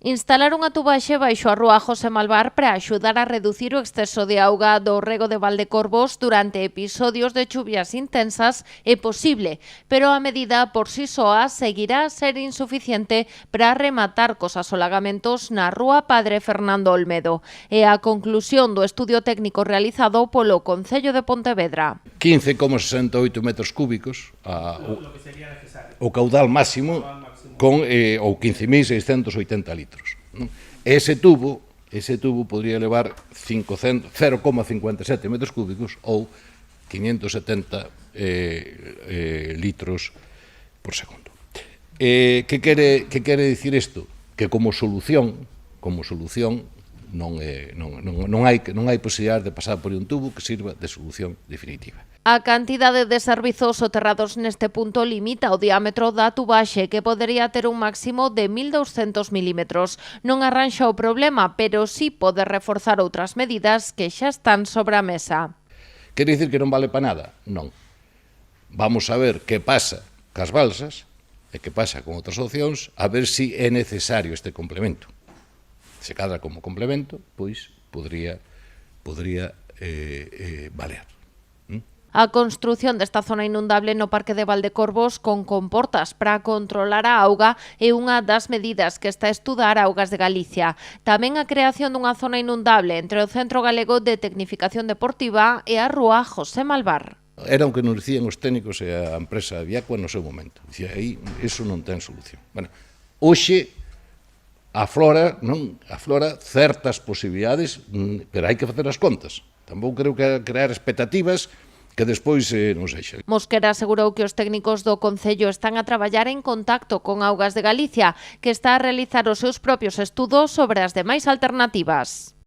Instalar unha tubaxe baixo a rúa José Malvar para axudar a reducir o exceso de auga do rego de Valdecorvos durante episodios de chuvias intensas é posible, pero a medida por si soa seguirá a ser insuficiente para rematar cos asolagamentos na rúa Padre Fernando Olmedo. É a conclusión do estudio técnico realizado polo Concello de Pontevedra. 15,68 metros cúbicos o caudal máximo con ou 15.680 litros. Ese tubo podría levar 0,57 metros cúbicos ou 570 litros por segundo. Que quere dicir isto? Que como solución non hai posibilidade de pasar por un tubo que sirva de solución definitiva. A cantidade de servizos soterrados neste punto limita o diámetro da tubaxe, que podería ter un máximo de 1.200 milímetros. Non arranxa o problema, pero sí pode reforzar outras medidas que xa están sobre a mesa. Quere dicir que non vale para nada? Non. Vamos a ver que pasa cas balsas e que pasa con outras opcións, a ver se é necesario este complemento. Se cadra como complemento, pois podría valer. A construción desta zona inundable no Parque de Valdecorvos con comportas para controlar a auga é unha das medidas que está a estudar Augas de Galicia. Tamén a creación dunha zona inundable entre o Centro Galego de Tecnificación Deportiva e a rúa José Malvar. Era o que nos dicían os técnicos e a empresa Viacua no seu momento. Dicía, aí, iso non ten solución. Bueno, hoxe aflora certas posibilidades, pero hai que facer as contas. Tampouco creo que crear expectativas que despois non sexa. Mosquera asegurou que os técnicos do Concello están a traballar en contacto con Augas de Galicia, que está a realizar os seus propios estudos sobre as demais alternativas.